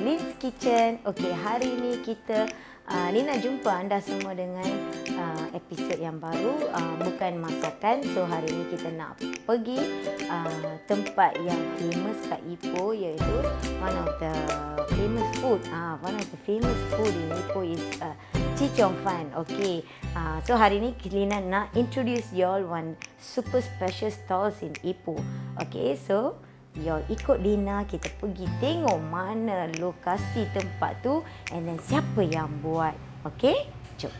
Lin's Kitchen. Okey, hari ini kita Lina jumpa anda semua dengan episod yang baru, bukan masakan. So hari ini kita nak pergi tempat yang famous kat Ipoh, iaitu one of the famous food in Ipoh is CHEE CHEONG FUN. Okay, so hari ni Lina nak introduce y'all one super special stalls in Ipoh. Okay, so y'all ikut Lina, kita pergi tengok mana lokasi tempat tu and then siapa yang buat. Okay, jom.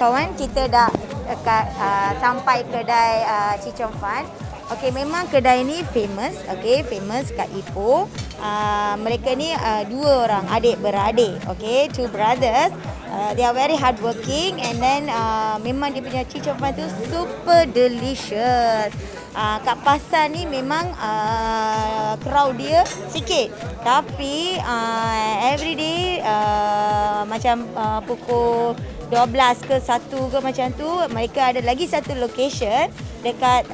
Kawan, kita dah dekat sampai kedai CHEE CHEONG FUN. Okey, memang kedai ni famous, okey, famous kat Ipoh. Mereka ni dua orang adik-beradik, okey, two brothers. They are very hardworking and then memang dia punya CHEE CHEONG FUN tu super delicious. Kat pasar ni memang crowd dia sikit, tapi everyday macam pukul 12 ke 1 ke macam tu, mereka ada lagi satu location dekat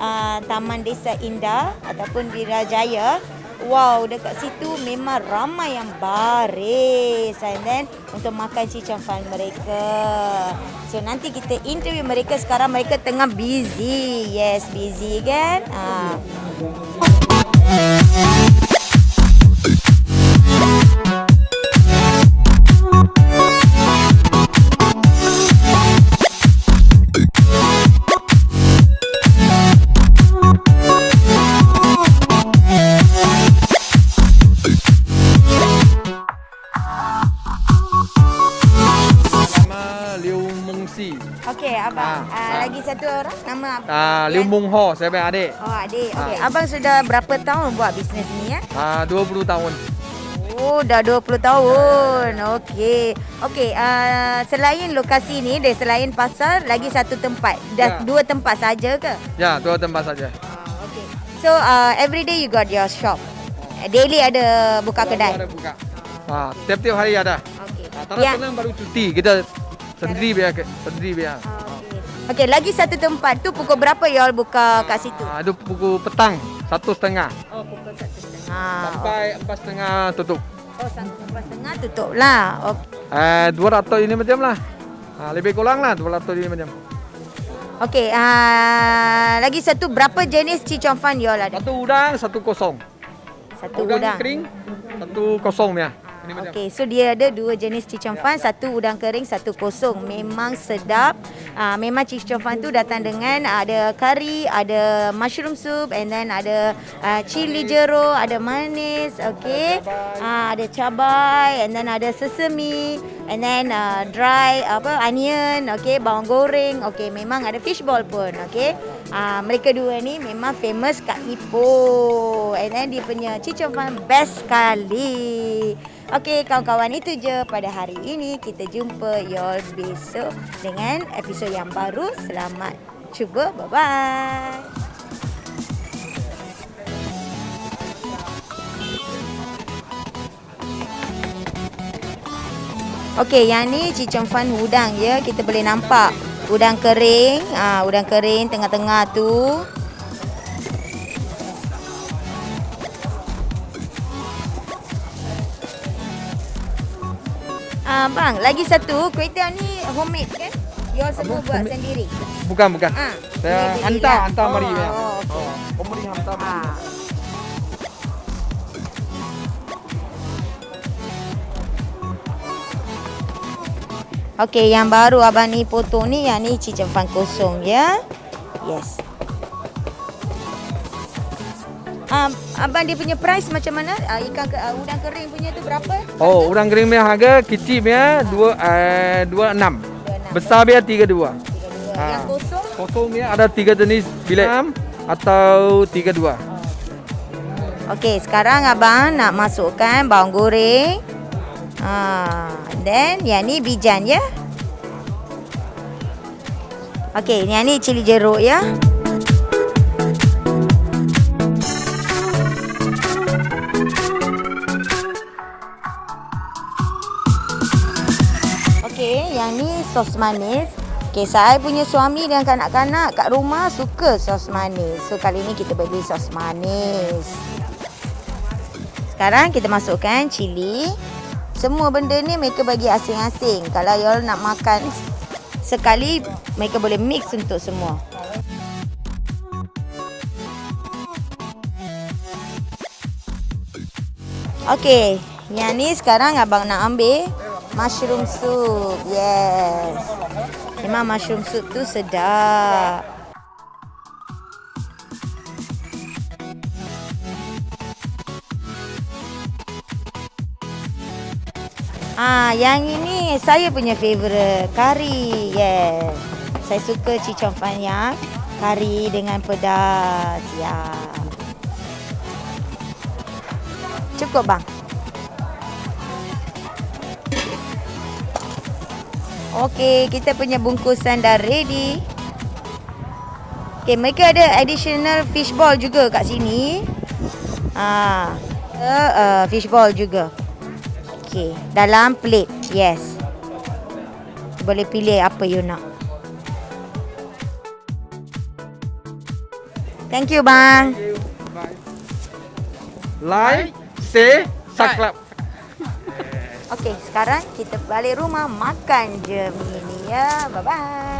Taman Desa Indah ataupun Virajaya. Wow, dekat situ memang ramai yang baris and then untuk makan CHEE CHEONG FUN mereka. So nanti kita interview mereka. Sekarang mereka tengah busy. Yes, busy kan? Okey, abang. Lagi satu orang, nama abang? Liu Mung Ho, saya punya adik. Oh, adik. Okey, abang sudah berapa tahun buat bisnes ni ya? 20 tahun. Oh, dah 20 tahun. Okey. Okey, selain lokasi ni, selain pasar, lagi satu tempat. Dah dua tempat saja ke? Ya, dua tempat saja. Okey. So, every day you got your shop. Daily ada buka kedai. Ada buka. Tiap-tiap hari ada. Okey. Tanah baru cuti, kita sendiri biar. Okey, lagi satu tempat tu pukul berapa y'all buka kat situ? Ada pukul petang 1:30. Oh, pukul 1:30. Sampai 4:30 tutup. Oh, sampai 4:30 tutup lah. Okey. 200 ini macam lah. Lebih kurang lah 200 ini macam. Okey, lagi satu, berapa jenis CHEE CHEONG FUN y'all ada? Satu udang, satu kosong. Satu udang kering, satu kosong ya. Okey, so dia ada dua jenis CHEE CHEONG FUN, satu udang kering, satu kosong. Memang sedap. Memang CHEE CHEONG FUN tu datang dengan ada kari, ada mushroom soup and then ada cili jeruk, ada manis, okey. Ada cabai and then ada sesame and then dry onion, okey, bawang goreng, okey. Memang ada fishball pun, okey. Mereka dua ni memang famous kat Ipoh. And then dia punya CHEE CHEONG FUN best sekali. Okey, kawan-kawan, itu je pada hari ini. Kita jumpa y'all besok dengan episod yang baru. Selamat cuba. Bye-bye. Okey, yang ni CHEE CHEONG FUN udang ya. Kita boleh nampak Udang kering. Udang kering tengah-tengah tu. Bang, lagi satu, kuih tiaw ni homemade kan? You all semua buat sendiri? Bukan. Saya sendiri hantar lah. mari ya. Okay. Pemberi hantar mari. Okey, yang baru abang ni potong ni, yang ni Chee Cheong Fun kosong ya. Yes. Abang dia punya price macam mana? Udang kering punya tu berapa? Oh, udang kering punya harga kecil punya 26. Besar dia 32. Yang kosong? Kosong ni ada 3 jenis bilet atau 32. Okey, sekarang abang nak masukkan bawang goreng. Then yang ni bijan ya. Okey, yang ni cili jeruk ya. Okey, yang ni sos manis. Okey, saya punya suami dan kanak-kanak kat rumah suka sos manis. So kali ni kita beli sos manis. Sekarang kita masukkan cili. Semua benda ni mereka bagi asing-asing. Kalau you all nak makan sekali, mereka boleh mix untuk semua. Okey, yang ni sekarang abang nak ambil mushroom soup. Yes. Memang mushroom soup tu sedap. Yang ini saya punya favourite, kari. Yes. Saya suka Chee Cheong Fun yang kari dengan pedas. Ya. Cukup bang. Okey, kita punya bungkusan dah ready. Okey, mereka ada additional fishball juga kat sini. Fishball juga. Okey, dalam plate. Yes. Boleh pilih apa you nak. Thank you bang. Like, share, subscribe. Okey, sekarang kita balik rumah makan je ni ya. Bye bye.